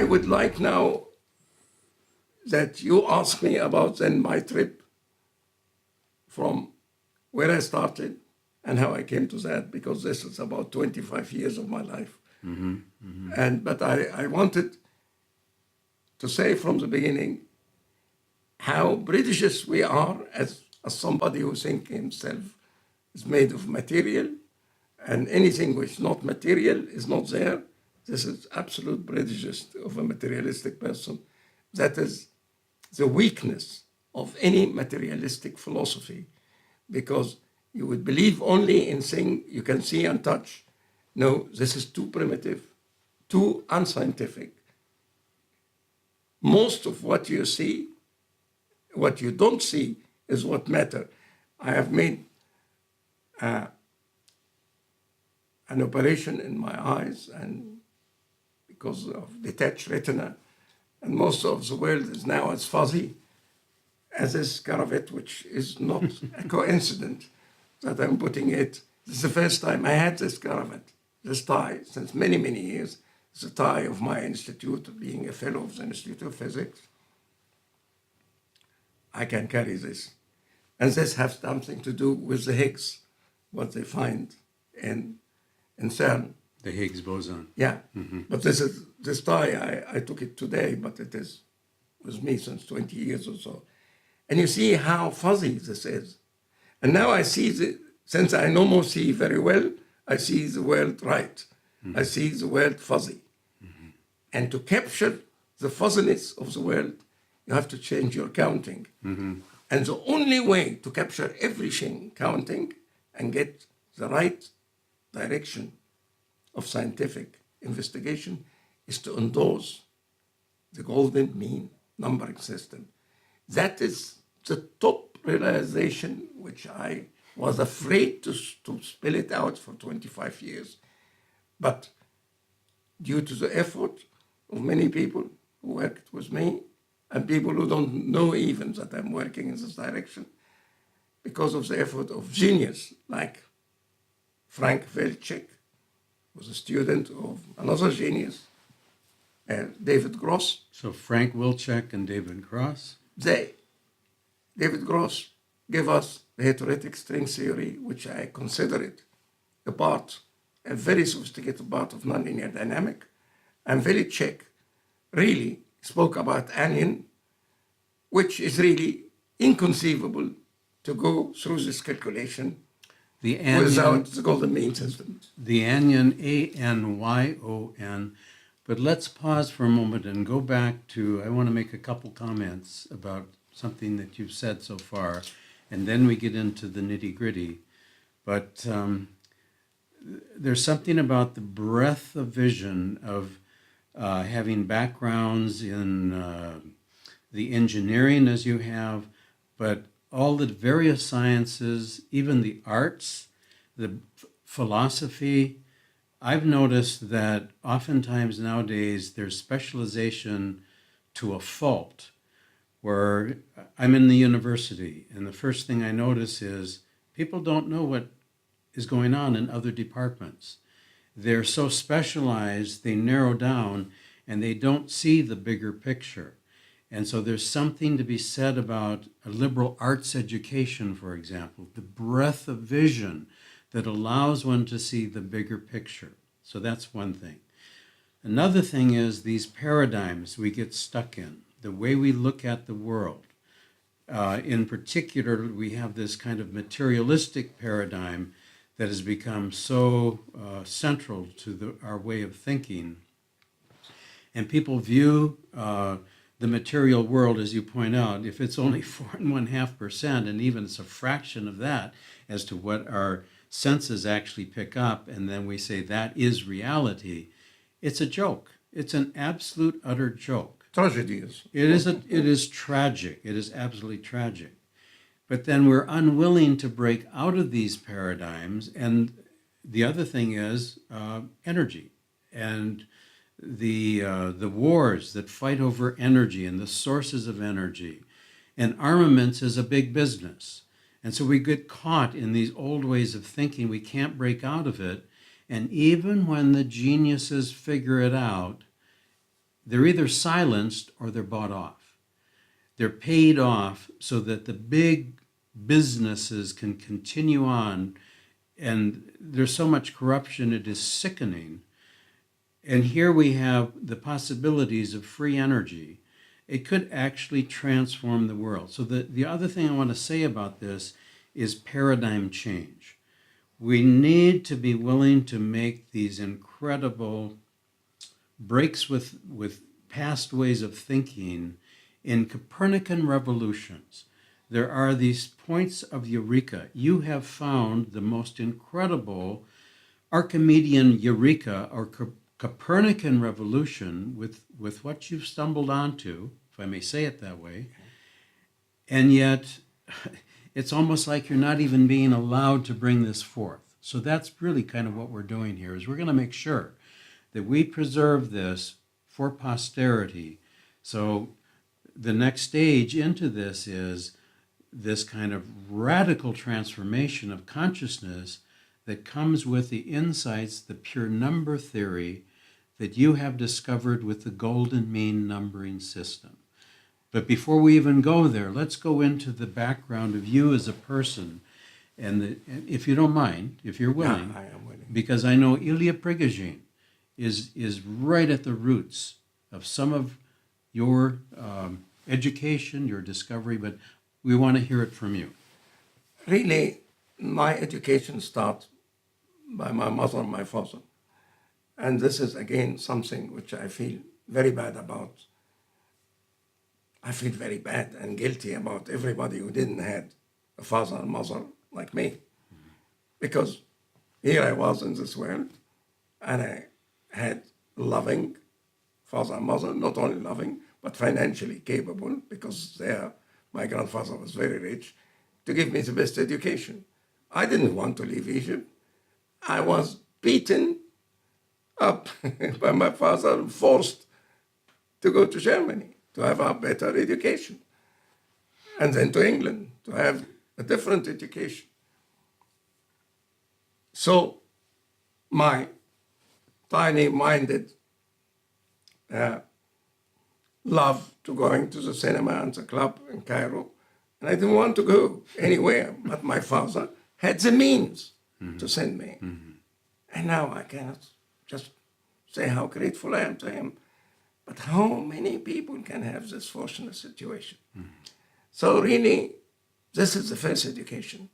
I would like now that you ask me about then my trip from where I started and how I came to that, because this is about 25 years of my life. But I wanted to say from the beginning how British we are as somebody who thinks himself is made of material, and anything which is not material is not there. This is absolute prejudice of a materialistic person. That is the weakness of any materialistic philosophy, because you would believe only in things you can see and touch. No, this is too primitive, too unscientific. Most of what you see, what you don't see, is what matters. I have made an operation in my eyes, and because of detached retina, and most of the world is now as fuzzy as this cravat, which is not a coincidence that I'm putting it. This is the first time I had this cravat, this tie, since many, many years. It's a tie of my institute, being a fellow of the Institute of Physics. I can carry this. And this has something to do with the Higgs, what they find in CERN. The Higgs boson. Yeah, but this tie, I took it today, but it is with me since 20 years or so. And you see how fuzzy this is. And now I see, since I no more see very well, I see the world right. I see the world fuzzy. And to capture the fuzziness of the world, you have to change your counting. And the only way to capture everything counting and get the right direction of scientific investigation is to endorse the golden mean numbering system. That is the top realization which I was afraid to spell it out for 25 years. But due to the effort of many people who worked with me, and people who don't know even that I'm working in this direction, because of the effort of genius like Frank Wilczek, who was a student of another genius, David Gross. So Frank Wilczek and David Gross? David Gross gave us the heterotic string theory, which I consider it a very sophisticated part of nonlinear dynamics. And Wilczek really spoke about anion, which is really inconceivable to go through this calculation without the golden mean system. The anion, A-N-Y-O-N. But let's pause for a moment and go back to, I want to make a couple comments about something that you've said so far, and then we get into the nitty-gritty. But there's something about the breadth of vision of having backgrounds in the engineering as you have, but all the various sciences, even the arts, the philosophy. I've noticed that oftentimes nowadays there's specialization to a fault, where I'm in the university and the first thing I notice is people don't know what is going on in other departments. They're so specialized, they narrow down, and they don't see the bigger picture. And so there's something to be said about a liberal arts education, for example, the breadth of vision that allows one to see the bigger picture. So that's one thing. Another thing is these paradigms we get stuck in, the way we look at the world. In particular, we have this kind of materialistic paradigm that has become so central to our way of thinking. And people view the material world, as you point out, if it's only 4.5%, and even it's a fraction of that as to what our senses actually pick up, and then we say that is reality, it's a joke. It's an absolute, utter joke. Tragedy is. It is tragic. It is absolutely tragic. But then we're unwilling to break out of these paradigms. And the other thing is energy and the wars that fight over energy and the sources of energy. And armaments is a big business. And so we get caught in these old ways of thinking. We can't break out of it. And even when the geniuses figure it out, they're either silenced or they're bought off. They're paid off so that the big businesses can continue on. And there's so much corruption, it is sickening. And here we have the possibilities of free energy. It could actually transform the world. So the other thing I want to say about this is paradigm change. We need to be willing to make these incredible breaks with past ways of thinking. In Copernican revolutions, there are these points of eureka. You have found the most incredible Archimedean eureka or Copernican revolution with what you've stumbled onto, if I may say it that way, and yet it's almost like you're not even being allowed to bring this forth. So that's really kind of what we're doing here, is we're going to make sure that we preserve this for posterity. So the next stage into this is this kind of radical transformation of consciousness that comes with the insights, the pure number theory that you have discovered with the golden mean numbering system. But before we even go there, let's go into the background of you as a person. And if you don't mind, if you're willing, Yeah, I am willing. because I know Ilya Prigogine is right at the roots of some of your education, your discovery, but we want to hear it from you. Really, my education starts by my mother and my father. And this is, again, something which I feel very bad about. I feel very bad and guilty about everybody who didn't have a father and mother like me. Because here I was in this world, and I had loving father and mother, not only loving, but financially capable, because my grandfather was very rich, to give me the best education. I didn't want to leave Egypt. I was beaten up by my father and forced to go to Germany to have a better education, and then to England to have a different education. So my tiny-minded love to going to the cinema and the club in Cairo, and I didn't want to go anywhere, but my father had the means to send me. And now I cannot just say how grateful I am to him, but how many people can have this fortunate situation? So really, this is the first education.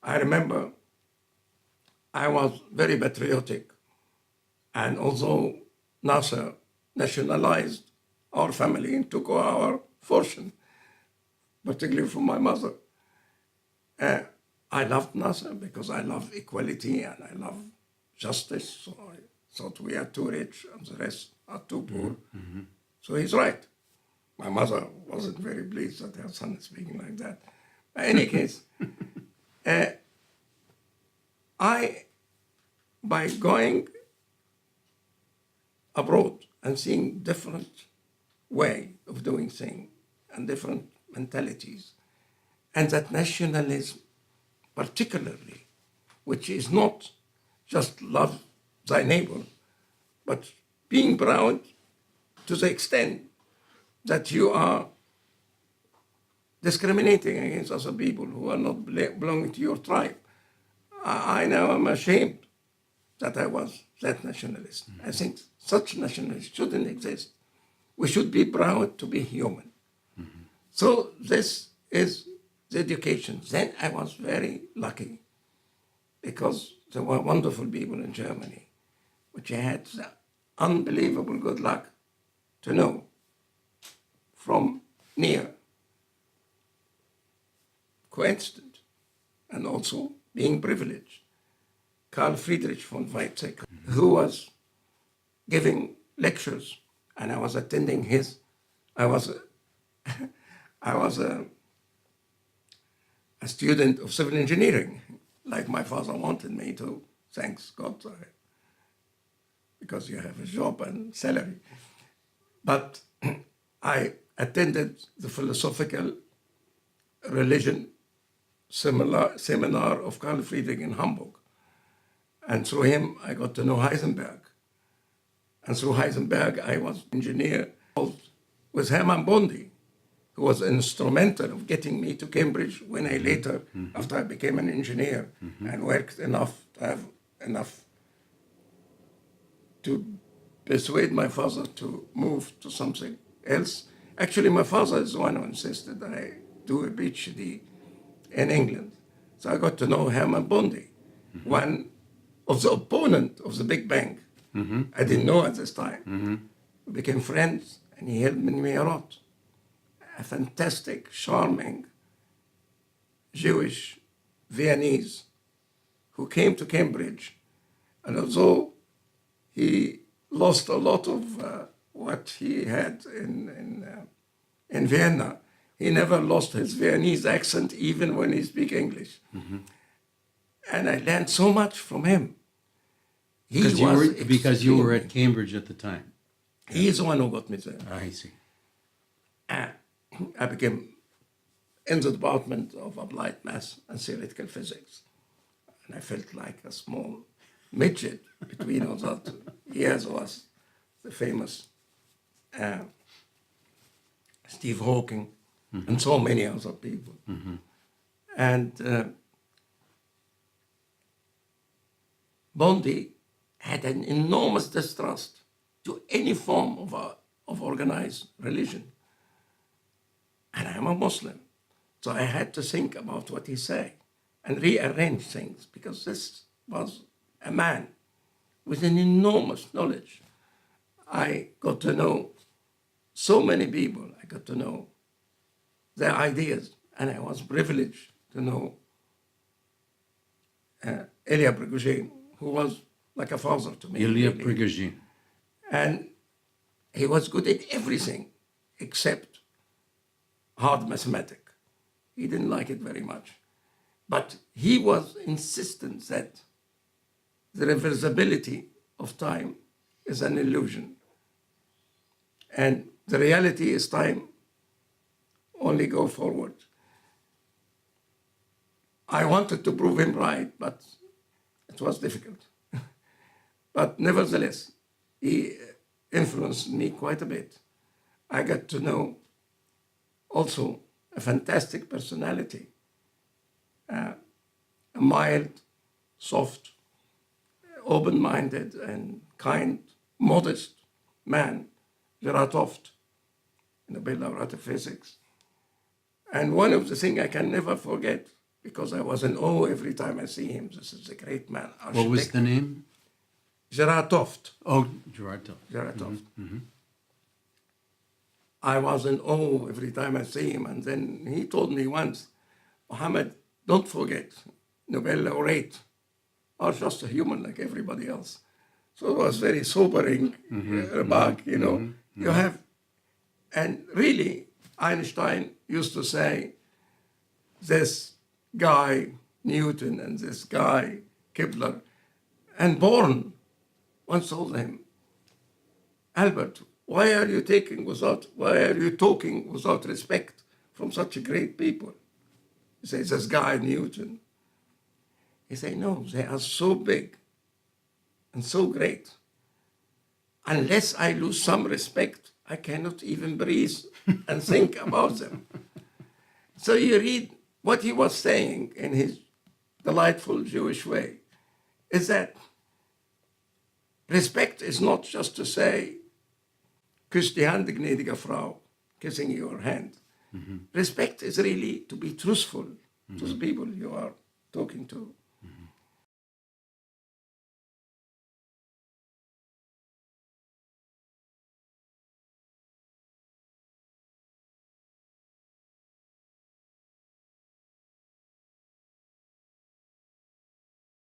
I remember I was very patriotic, and although Nasser nationalized our family and took our fortune, particularly from my mother, I loved Nasser because I love equality and I love justice. So I thought we are too rich and the rest are too poor. So he's right. My mother wasn't very pleased that her son is speaking like that. In any case, by going abroad and seeing different way of doing things and different mentalities, and that nationalism particularly, which is not just love thy neighbor, but being proud to the extent that you are discriminating against other people who are not belonging to your tribe. I now am ashamed that I was that nationalist. I think such nationalism shouldn't exist. We should be proud to be human. So this is the education. Then I was very lucky because there were wonderful people in Germany, which I had the unbelievable good luck to know from near, coincident, and also being privileged. Carl Friedrich von Weizsäcker, who was giving lectures, and I was attending his. I was a student of civil engineering, like my father wanted me to. Thanks God, because you have a job and salary. But I attended the philosophical religion seminar of Carl Friedrich in Hamburg. And through him, I got to know Heisenberg. And through Heisenberg, I was engineer with Hermann Bondi, who was instrumental of getting me to Cambridge when I later, after I became an engineer and worked enough to have enough to persuade my father to move to something else. Actually, my father is the one who insisted I do a PhD in England. So I got to know Hermann Bondi, one of the opponent of the Big Bang. I didn't know at this time. We became friends, and he helped me a lot. A fantastic, charming Jewish Viennese who came to Cambridge, and although he lost a lot of what he had in Vienna, he never lost his Viennese accent even when he speaks English. And I learned so much from him. Because you were at Cambridge at the time. He is the one who got me there. I see. I became in the department of applied math and theoretical physics. And I felt like a small midget between all that. Years was the famous Steve Hawking and so many other people. And Bondi had an enormous distrust to any form of organized religion. And I'm a Muslim. So I had to think about what he said and rearrange things, because this was a man with an enormous knowledge. I got to know so many people. I got to know their ideas, and I was privileged to know Elia Prigogine, who was like a father to me. Elia really. Prigogine. And he was good at everything except hard mathematics. He didn't like it very much. But he was insistent that the reversibility of time is an illusion. And the reality is time only go forward. I wanted to prove him right, but it was difficult. But nevertheless, he influenced me quite a bit. I got to know also a fantastic personality, a mild, soft, open-minded and kind, modest man, Gerard Toft, Nobel laureate of physics. And one of the things I can never forget, because I was in awe every time I see him, this is a great man, architect. What was the name? Gerard Toft. Oh, Gerard Toft. Gerard Toft. I was in awe every time I see him. And then he told me once, Mohamed, don't forget, Nobel laureate are just a human like everybody else. So it was very sobering remark, you know. You have, and really, Einstein used to say, this guy Newton and this guy Kepler, and Born once told him, Albert, why are you talking without respect from such great people? He says, this guy Newton. He said, no, they are so big and so great. Unless I lose some respect, I cannot even breathe and think about them. So you read what he was saying in his delightful Jewish way, is that respect is not just to say, küss die Hand, gnädige Frau, kissing your hand. Respect is really to be truthful to the people you are talking to.